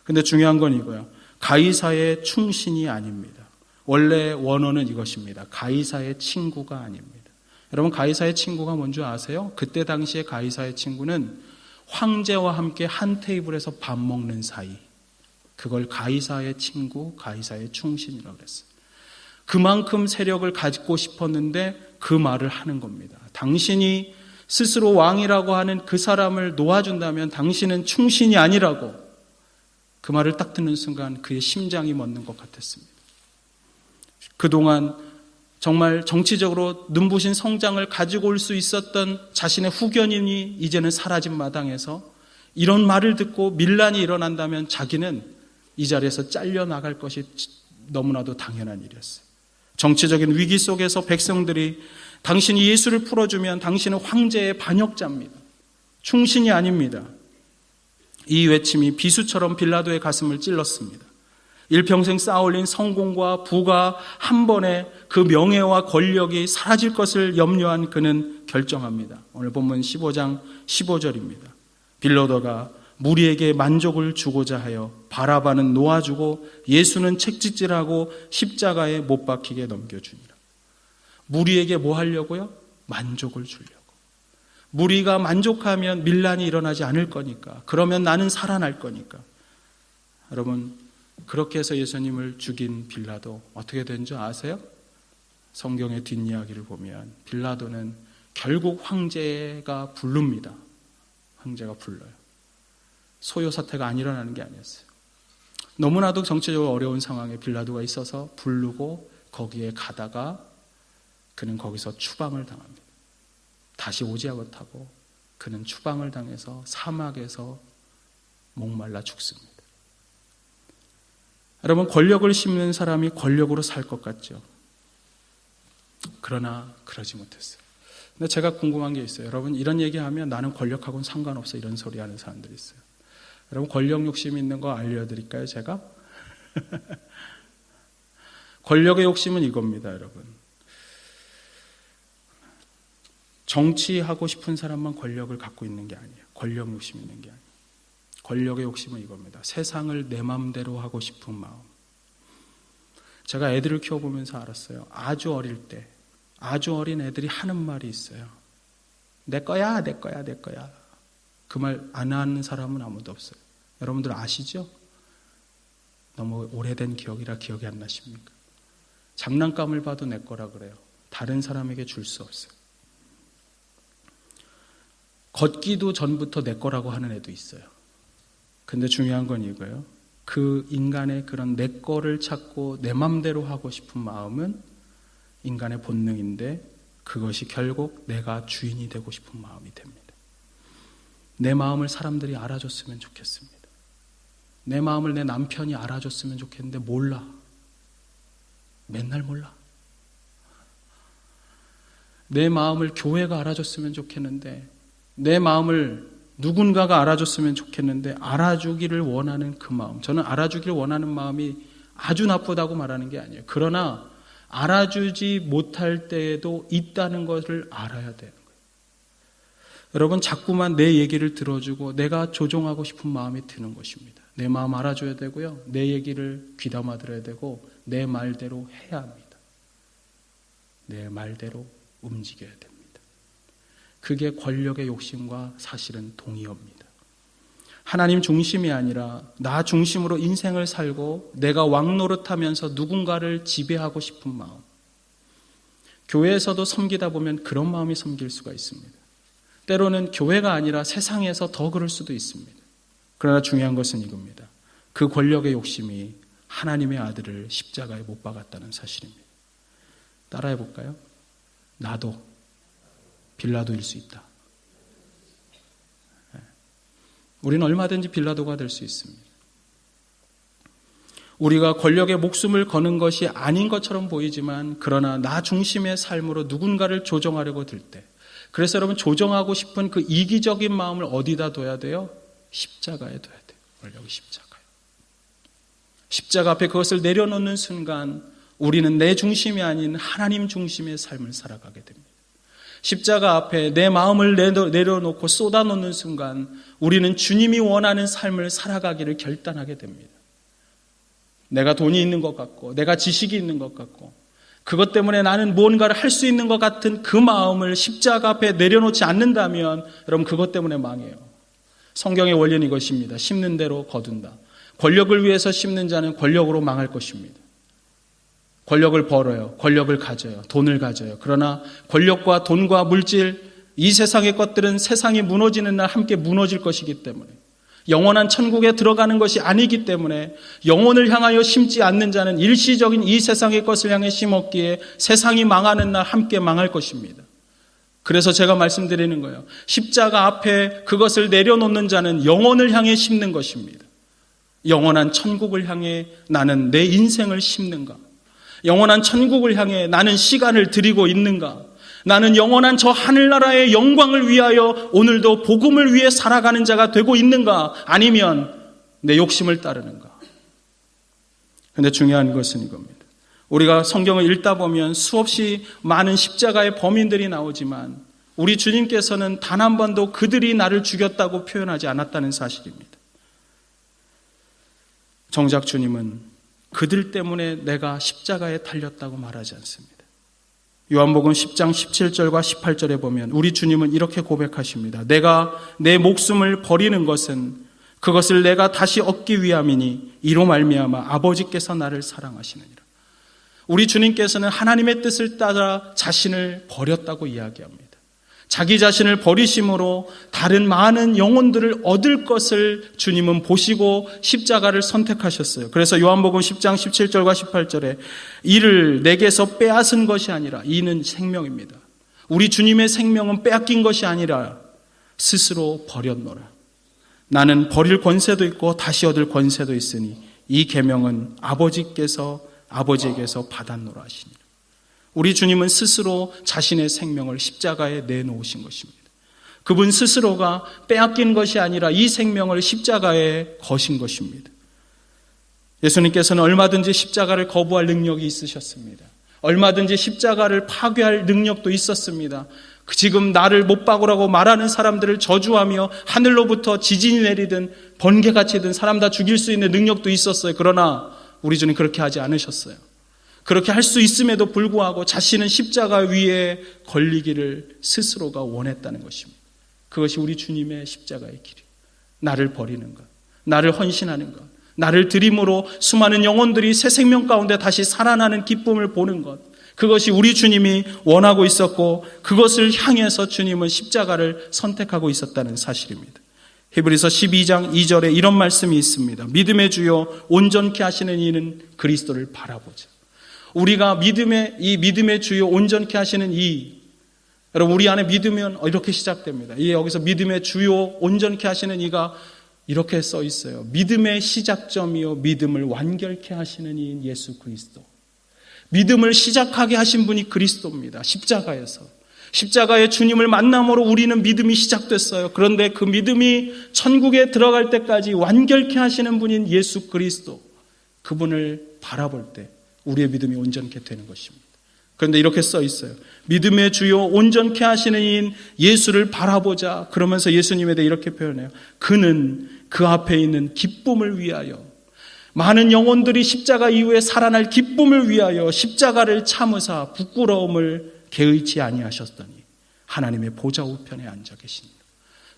근데 중요한 건 이거예요. 가이사의 충신이 아닙니다. 원래 원어는 이것입니다. 가이사의 친구가 아닙니다. 여러분, 가이사의 친구가 뭔지 아세요? 그때 당시에 가이사의 친구는 황제와 함께 한 테이블에서 밥 먹는 사이. 그걸 가이사의 친구, 가이사의 충신이라고 그랬어요. 그만큼 세력을 가지고 싶었는데 그 말을 하는 겁니다. 당신이 스스로 왕이라고 하는 그 사람을 놓아준다면 당신은 충신이 아니라고. 그 말을 딱 듣는 순간 그의 심장이 멎는 것 같았습니다. 그동안 정말 정치적으로 눈부신 성장을 가지고 올 수 있었던 자신의 후견인이 이제는 사라진 마당에서 이런 말을 듣고 밀란이 일어난다면 자기는 이 자리에서 잘려나갈 것이 너무나도 당연한 일이었어요. 정치적인 위기 속에서 백성들이 당신이 예수를 풀어주면 당신은 황제의 반역자입니다. 충신이 아닙니다. 이 외침이 비수처럼 빌라도의 가슴을 찔렀습니다. 일평생 쌓아올린 성공과 부가 한 번에 그 명예와 권력이 사라질 것을 염려한 그는 결정합니다. 오늘 본문 15장 15절입니다. 빌라도가 무리에게 만족을 주고자 하여 바라바는 놓아주고 예수는 책짓질하고 십자가에 못 박히게 넘겨주니라. 무리에게 뭐 하려고요? 만족을 주려고. 무리가 만족하면 밀란이 일어나지 않을 거니까. 그러면 나는 살아날 거니까. 여러분, 그렇게 해서 예수님을 죽인 빌라도 어떻게 된 줄 아세요? 성경의 뒷이야기를 보면 빌라도는 결국 황제가 부릅니다. 황제가 불러요. 소요 사태가 안 일어나는 게 아니었어요. 너무나도 정치적으로 어려운 상황에 빌라도가 있어서 부르고 거기에 가다가 그는 거기서 추방을 당합니다. 다시 오지 못하고 그는 추방을 당해서 사막에서 목말라 죽습니다. 여러분, 권력을 심는 사람이 권력으로 살 것 같죠? 그러나 그러지 못했어요. 근데 제가 궁금한 게 있어요. 여러분, 이런 얘기하면 나는 권력하고는 상관없어 이런 소리 하는 사람들이 있어요. 여러분, 권력 욕심이 있는 거 알려드릴까요, 제가? 권력의 욕심은 이겁니다, 여러분. 정치하고 싶은 사람만 권력을 갖고 있는 게 아니에요. 권력 욕심이 있는 게 아니에요. 권력의 욕심은 이겁니다. 세상을 내 맘대로 하고 싶은 마음. 제가 애들을 키워보면서 알았어요. 아주 어릴 때, 아주 어린 애들이 하는 말이 있어요. 내 거야, 내 거야, 내 거야. 그 말 안 하는 사람은 아무도 없어요. 여러분들 아시죠? 너무 오래된 기억이라 기억이 안 나십니까? 장난감을 봐도 내 거라 그래요. 다른 사람에게 줄 수 없어요. 걷기도 전부터 내 거라고 하는 애도 있어요. 근데 중요한 건 이거예요. 그 인간의 그런 내 거를 찾고 내 맘대로 하고 싶은 마음은 인간의 본능인데 그것이 결국 내가 주인이 되고 싶은 마음이 됩니다. 내 마음을 사람들이 알아줬으면 좋겠습니다. 내 마음을 내 남편이 알아줬으면 좋겠는데 몰라. 맨날 몰라. 내 마음을 교회가 알아줬으면 좋겠는데 내 마음을 누군가가 알아줬으면 좋겠는데 알아주기를 원하는 그 마음. 저는 알아주기를 원하는 마음이 아주 나쁘다고 말하는 게 아니에요. 그러나 알아주지 못할 때에도 있다는 것을 알아야 되는 거예요. 여러분, 자꾸만 내 얘기를 들어주고 내가 조종하고 싶은 마음이 드는 것입니다. 내 마음 알아줘야 되고요. 내 얘기를 귀담아 들어야 되고 내 말대로 해야 합니다. 내 말대로 움직여야 됩니다. 그게 권력의 욕심과 사실은 동의어입니다. 하나님 중심이 아니라 나 중심으로 인생을 살고 내가 왕노릇하면서 누군가를 지배하고 싶은 마음. 교회에서도 섬기다 보면 그런 마음이 섬길 수가 있습니다. 때로는 교회가 아니라 세상에서 더 그럴 수도 있습니다. 그러나 중요한 것은 이겁니다. 그 권력의 욕심이 하나님의 아들을 십자가에 못 박았다는 사실입니다. 따라해 볼까요? 나도 빌라도일 수 있다. 우리는 얼마든지 빌라도가 될 수 있습니다. 우리가 권력에 목숨을 거는 것이 아닌 것처럼 보이지만 그러나 나 중심의 삶으로 누군가를 조정하려고 들 때, 그래서 여러분, 조정하고 싶은 그 이기적인 마음을 어디다 둬야 돼요? 십자가에 둬야 돼요. 권력의 십자가에. 십자가 앞에 그것을 내려놓는 순간 우리는 내 중심이 아닌 하나님 중심의 삶을 살아가게 됩니다. 십자가 앞에 내 마음을 내려놓고 쏟아놓는 순간 우리는 주님이 원하는 삶을 살아가기를 결단하게 됩니다. 내가 돈이 있는 것 같고 내가 지식이 있는 것 같고 그것 때문에 나는 무언가를 할 수 있는 것 같은 그 마음을 십자가 앞에 내려놓지 않는다면 여러분 그것 때문에 망해요. 성경의 원리는 이것입니다. 심는 대로 거둔다. 권력을 위해서 심는 자는 권력으로 망할 것입니다. 권력을 벌어요. 권력을 가져요. 돈을 가져요. 그러나 권력과 돈과 물질, 이 세상의 것들은 세상이 무너지는 날 함께 무너질 것이기 때문에 영원한 천국에 들어가는 것이 아니기 때문에 영혼을 향하여 심지 않는 자는 일시적인 이 세상의 것을 향해 심었기에 세상이 망하는 날 함께 망할 것입니다. 그래서 제가 말씀드리는 거예요. 십자가 앞에 그것을 내려놓는 자는 영혼을 향해 심는 것입니다. 영원한 천국을 향해 나는 내 인생을 심는가? 영원한 천국을 향해 나는 시간을 드리고 있는가? 나는 영원한 저 하늘나라의 영광을 위하여 오늘도 복음을 위해 살아가는 자가 되고 있는가? 아니면 내 욕심을 따르는가? 그런데 중요한 것은 이겁니다. 우리가 성경을 읽다 보면 수없이 많은 십자가의 범인들이 나오지만 우리 주님께서는 단 한 번도 그들이 나를 죽였다고 표현하지 않았다는 사실입니다. 정작 주님은 그들 때문에 내가 십자가에 달렸다고 말하지 않습니다. 요한복음 10장 17절과 18절에 보면 우리 주님은 이렇게 고백하십니다. 내가 내 목숨을 버리는 것은 그것을 내가 다시 얻기 위함이니 이로 말미암아 아버지께서 나를 사랑하시느니라. 우리 주님께서는 하나님의 뜻을 따라 자신을 버렸다고 이야기합니다. 자기 자신을 버리심으로 다른 많은 영혼들을 얻을 것을 주님은 보시고 십자가를 선택하셨어요. 그래서 요한복음 10장 17절과 18절에 이를 내게서 빼앗은 것이 아니라 이는 생명입니다. 우리 주님의 생명은 빼앗긴 것이 아니라 스스로 버렸노라. 나는 버릴 권세도 있고 다시 얻을 권세도 있으니 이 계명은 아버지에게서 받았노라 하시니라. 우리 주님은 스스로 자신의 생명을 십자가에 내놓으신 것입니다. 그분 스스로가 빼앗긴 것이 아니라 이 생명을 십자가에 거신 것입니다. 예수님께서는 얼마든지 십자가를 거부할 능력이 있으셨습니다. 얼마든지 십자가를 파괴할 능력도 있었습니다. 지금 나를 못 박으라고 말하는 사람들을 저주하며 하늘로부터 지진이 내리든 번개같이 든 사람 다 죽일 수 있는 능력도 있었어요. 그러나 우리 주님 그렇게 하지 않으셨어요. 그렇게 할 수 있음에도 불구하고 자신은 십자가 위에 걸리기를 스스로가 원했다는 것입니다. 그것이 우리 주님의 십자가의 길이에요. 나를 버리는 것, 나를 헌신하는 것, 나를 드림으로 수많은 영혼들이 새 생명 가운데 다시 살아나는 기쁨을 보는 것, 그것이 우리 주님이 원하고 있었고 그것을 향해서 주님은 십자가를 선택하고 있었다는 사실입니다. 히브리서 12장 2절에 이런 말씀이 있습니다. 믿음의 주요 온전케 하시는 이는 그리스도를 바라보자. 우리가 믿음의 주요 온전케 하시는 여러분 우리 안에 믿으면 이렇게 시작됩니다. 여기서 믿음의 주요 온전케 하시는 이가 이렇게 써 있어요. 믿음의 시작점이요 믿음을 완결케 하시는 이인 예수 그리스도. 믿음을 시작하게 하신 분이 그리스도입니다. 십자가의 주님을 만남으로 우리는 믿음이 시작됐어요. 그런데 그 믿음이 천국에 들어갈 때까지 완결케 하시는 분인 예수 그리스도, 그분을 바라볼 때 우리의 믿음이 온전케 되는 것입니다. 그런데 이렇게 써 있어요. 믿음의 주요 온전케 하시는 이인 예수를 바라보자. 그러면서 예수님에 대해 이렇게 표현해요. 그는 그 앞에 있는 기쁨을 위하여, 많은 영혼들이 십자가 이후에 살아날 기쁨을 위하여 십자가를 참으사 부끄러움을 개의치 아니하셨더니 하나님의 보좌 우편에 앉아 계십니다.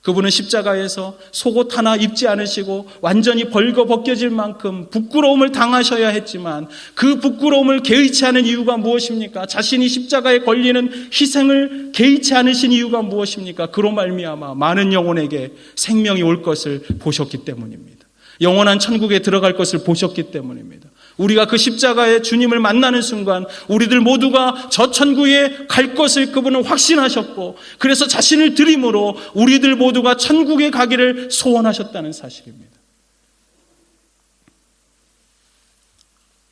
그분은 십자가에서 속옷 하나 입지 않으시고 완전히 벌거벗겨질 만큼 부끄러움을 당하셔야 했지만 그 부끄러움을 개의치 않은 이유가 무엇입니까? 자신이 십자가에 걸리는 희생을 개의치 않으신 이유가 무엇입니까? 그로 말미암아 많은 영혼에게 생명이 올 것을 보셨기 때문입니다. 영원한 천국에 들어갈 것을 보셨기 때문입니다. 우리가 그 십자가의 주님을 만나는 순간 우리들 모두가 저 천국에 갈 것을 그분은 확신하셨고, 그래서 자신을 드림으로 우리들 모두가 천국에 가기를 소원하셨다는 사실입니다.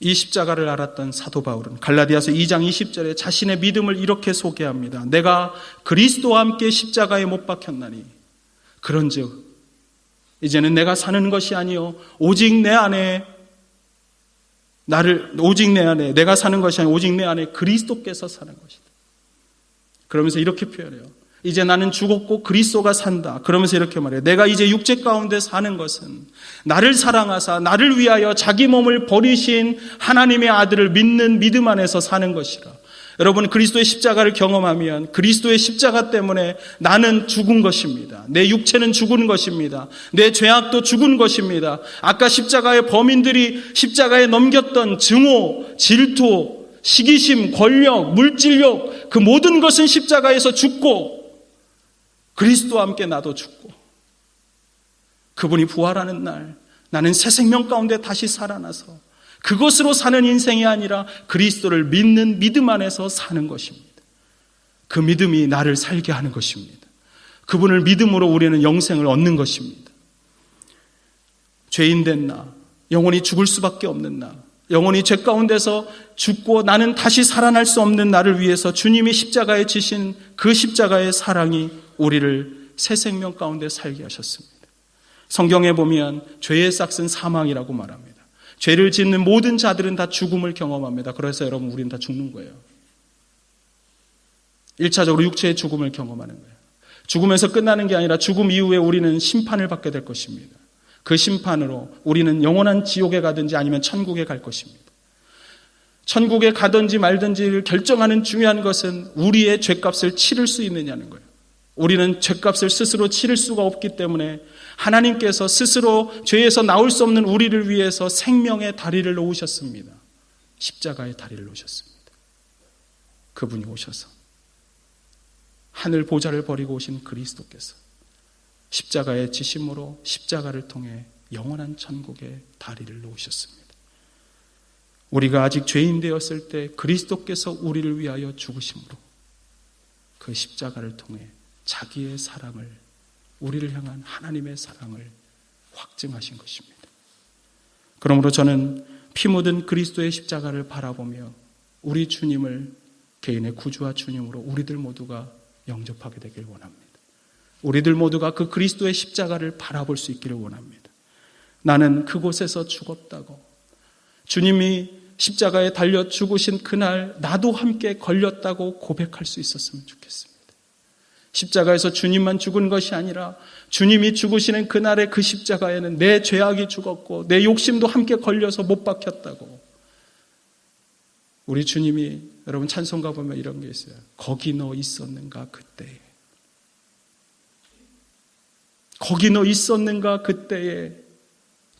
이 십자가를 알았던 사도 바울은 갈라디아서 2장 20절에 자신의 믿음을 이렇게 소개합니다. 내가 그리스도와 함께 십자가에 못 박혔나니 그런즉 이제는 내가 사는 것이 아니요 오직 내 안에 오직 내 안에 내가 사는 것이 아니라 오직 내 안에 그리스도께서 사는 것이다. 그러면서 이렇게 표현해요. 이제 나는 죽었고 그리스도가 산다. 그러면서 이렇게 말해요. 내가 이제 육체 가운데 사는 것은 나를 사랑하사 나를 위하여 자기 몸을 버리신 하나님의 아들을 믿는 믿음 안에서 사는 것이라. 여러분, 그리스도의 십자가를 경험하면 그리스도의 십자가 때문에 나는 죽은 것입니다. 내 육체는 죽은 것입니다. 내 죄악도 죽은 것입니다. 아까 십자가의 범인들이 십자가에 넘겼던 증오, 질투, 시기심, 권력, 물질욕, 그 모든 것은 십자가에서 죽고 그리스도와 함께 나도 죽고 그분이 부활하는 날 나는 새 생명 가운데 다시 살아나서 그것으로 사는 인생이 아니라 그리스도를 믿는 믿음 안에서 사는 것입니다. 그 믿음이 나를 살게 하는 것입니다. 그분을 믿음으로 우리는 영생을 얻는 것입니다. 죄인된 나, 영원히 죽을 수밖에 없는 나, 영원히 죄 가운데서 죽고 나는 다시 살아날 수 없는 나를 위해서 주님이 십자가에 지신 그 십자가의 사랑이 우리를 새 생명 가운데 살게 하셨습니다. 성경에 보면 죄의 싹은 사망이라고 말합니다. 죄를 짓는 모든 자들은 다 죽음을 경험합니다. 그래서 여러분, 우리는 다 죽는 거예요. 1차적으로 육체의 죽음을 경험하는 거예요. 죽음에서 끝나는 게 아니라 죽음 이후에 우리는 심판을 받게 될 것입니다. 그 심판으로 우리는 영원한 지옥에 가든지 아니면 천국에 갈 것입니다. 천국에 가든지 말든지를 결정하는 중요한 것은 우리의 죄값을 치를 수 있느냐는 거예요. 우리는 죄값을 스스로 치를 수가 없기 때문에 하나님께서 스스로 죄에서 나올 수 없는 우리를 위해서 생명의 다리를 놓으셨습니다. 십자가의 다리를 놓으셨습니다. 그분이 오셔서 하늘 보좌를 버리고 오신 그리스도께서 십자가의 지심으로 십자가를 통해 영원한 천국의 다리를 놓으셨습니다. 우리가 아직 죄인 되었을 때 그리스도께서 우리를 위하여 죽으심으로 그 십자가를 통해 자기의 사랑을, 우리를 향한 하나님의 사랑을 확증하신 것입니다. 그러므로 저는 피 묻은 그리스도의 십자가를 바라보며 우리 주님을 개인의 구주와 주님으로 우리들 모두가 영접하게 되길 원합니다. 우리들 모두가 그 그리스도의 십자가를 바라볼 수 있기를 원합니다. 나는 그곳에서 죽었다고, 주님이 십자가에 달려 죽으신 그날 나도 함께 걸렸다고 고백할 수 있었으면 좋겠습니다. 십자가에서 주님만 죽은 것이 아니라 주님이 죽으시는 그날의 그 십자가에는 내 죄악이 죽었고 내 욕심도 함께 걸려서 못 박혔다고. 우리 주님이, 여러분 찬송가 보면 이런 게 있어요. 거기 너 있었는가 그때에. 거기 너 있었는가 그때에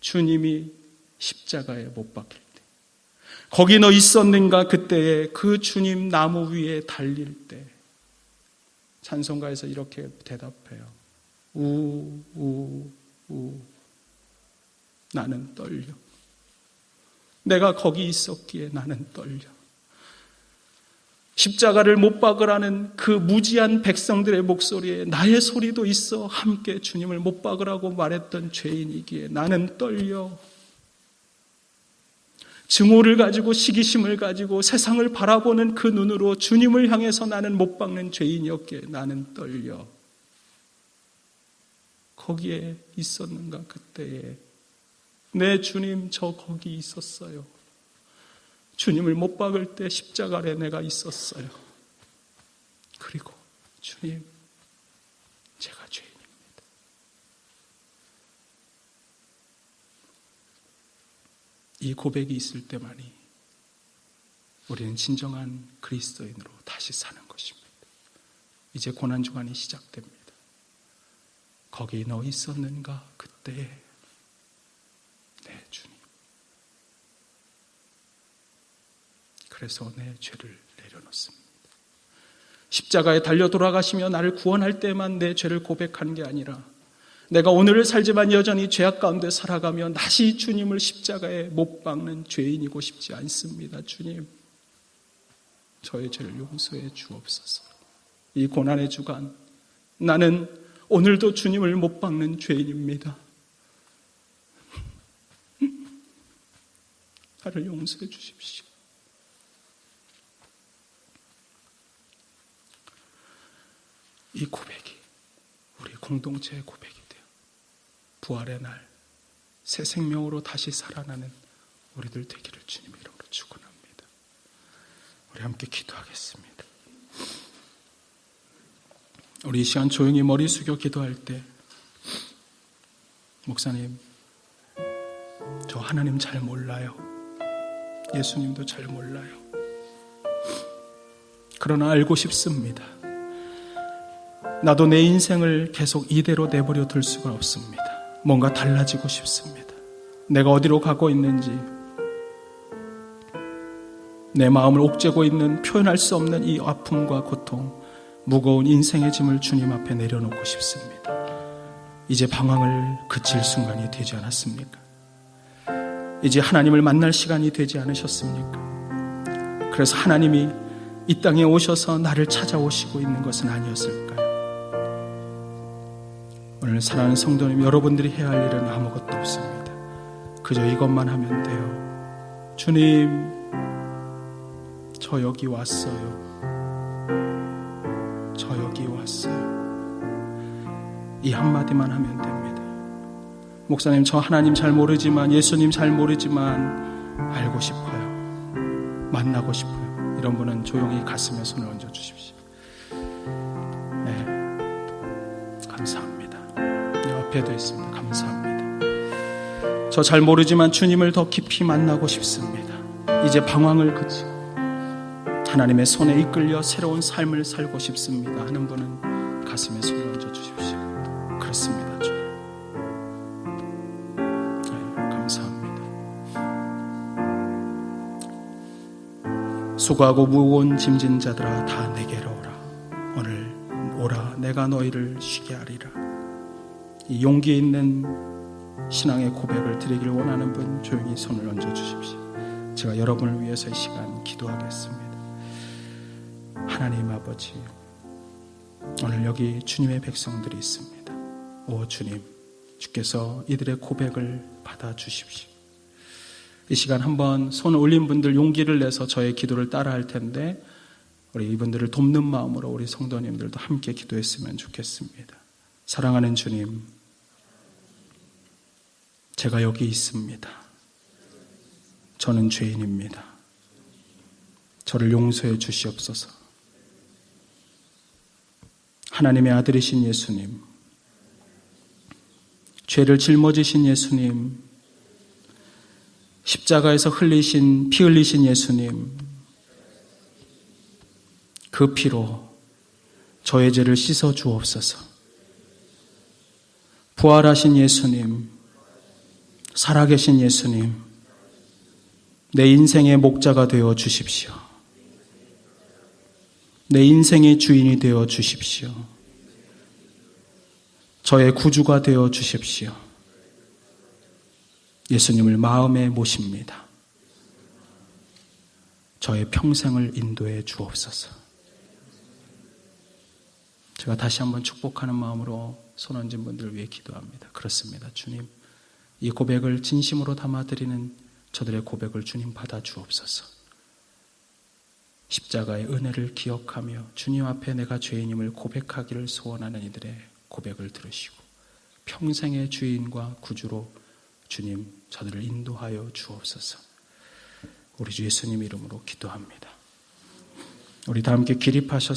주님이 십자가에 못 박힐 때. 거기 너 있었는가 그때에 그 주님 나무 위에 달릴 때. 찬송가에서 이렇게 대답해요. 나는 떨려. 내가 거기 있었기에 나는 떨려. 십자가를 못 박으라는 그 무지한 백성들의 목소리에 나의 소리도 있어 함께 주님을 못 박으라고 말했던 죄인이기에 나는 떨려. 증오를 가지고 시기심을 가지고 세상을 바라보는 그 눈으로 주님을 향해서 나는 못 박는 죄인이었기에 나는 떨려. 거기에 있었는가 그때에. 내 주님 저 거기 있었어요. 주님을 못 박을 때 십자가 아래 내가 있었어요. 그리고 주님, 제가 죄인입니다. 이 고백이 있을 때만이 우리는 진정한 그리스도인으로 다시 사는 것입니다. 이제 고난주간이 시작됩니다. 거기 너 있었는가 그때에. 내 주님. 그래서 내 죄를 내려놓습니다. 십자가에 달려 돌아가시며 나를 구원할 때만 내 죄를 고백하는 게 아니라 내가 오늘을 살지만 여전히 죄악 가운데 살아가며 다시 주님을 십자가에 못 박는 죄인이고 싶지 않습니다. 주님, 저의 죄를 용서해 주옵소서. 이 고난의 주간 나는 오늘도 주님을 못 박는 죄인입니다. 나를 용서해 주십시오. 이 고백이 우리 공동체의 고백이 돼요. 부활의 날 새 생명으로 다시 살아나는 우리들 되기를 주님 이름으로 축원합니다. 우리 함께 기도하겠습니다. 우리 이 시간 조용히 머리 숙여 기도할 때, 목사님, 저 하나님 잘 몰라요. 예수님도 잘 몰라요. 그러나 알고 싶습니다. 나도 내 인생을 계속 이대로 내버려 둘 수가 없습니다. 뭔가 달라지고 싶습니다. 내가 어디로 가고 있는지, 내 마음을 옥죄고 있는 표현할 수 없는 이 아픔과 고통, 무거운 인생의 짐을 주님 앞에 내려놓고 싶습니다. 이제 방황을 그칠 순간이 되지 않았습니까? 이제 하나님을 만날 시간이 되지 않으셨습니까? 그래서 하나님이 이 땅에 오셔서 나를 찾아오시고 있는 것은 아니었을까요? 오늘 사랑하는 성도님, 여러분들이 해야 할 일은 아무것도 없습니다. 그저 이것만 하면 돼요. 주님, 저 여기 왔어요. 저 여기 왔어요. 이 한마디만 하면 됩니다. 목사님, 저 하나님 잘 모르지만, 예수님 잘 모르지만 알고 싶어요. 만나고 싶어요. 이런 분은 조용히 가슴에 손을 얹어 주십시오. 네, 감사합니다. 옆에도 있습니다. 감사합니다. 저 잘 모르지만 주님을 더 깊이 만나고 싶습니다. 이제 방황을 그치고 하나님의 손에 이끌려 새로운 삶을 살고 싶습니다 하는 분은 가슴에 손을 얹어 주십시오. 그렇습니다, 주님. 네, 감사합니다. 수고하고 무거운 짐진 자들아, 다 내게로 오라. 오늘 오라, 내가 너희를 쉬게 하리라. 이 용기 있는 신앙의 고백을 드리길 원하는 분 조용히 손을 얹어 주십시오. 제가 여러분을 위해서 이 시간 기도하겠습니다. 하나님 아버지, 오늘 여기 주님의 백성들이 있습니다. 오 주님, 주께서 이들의 고백을 받아주십시오. 이 시간 한번 손 올린 분들 용기를 내서 저의 기도를 따라 할 텐데, 우리 이분들을 돕는 마음으로 우리 성도님들도 함께 기도했으면 좋겠습니다. 사랑하는 주님, 제가 여기 있습니다. 저는 죄인입니다. 저를 용서해 주시옵소서. 하나님의 아들이신 예수님, 죄를 짊어지신 예수님, 십자가에서 피 흘리신 예수님, 그 피로 저의 죄를 씻어 주옵소서. 부활하신 예수님, 살아계신 예수님, 내 인생의 목자가 되어 주십시오. 내 인생의 주인이 되어 주십시오. 저의 구주가 되어 주십시오. 예수님을 마음에 모십니다. 저의 평생을 인도해 주옵소서. 제가 다시 한번 축복하는 마음으로 손 얹은 분들을 위해 기도합니다. 그렇습니다. 주님, 이 고백을 진심으로 담아드리는 저들의 고백을 주님 받아 주옵소서. 십자가의 은혜를 기억하며 주님 앞에 내가 죄인임을 고백하기를 소원하는 이들의 고백을 들으시고 평생의 주인과 구주로 주님 저들을 인도하여 주옵소서. 우리 주 예수님 이름으로 기도합니다. 우리 다 함께 기립하셔서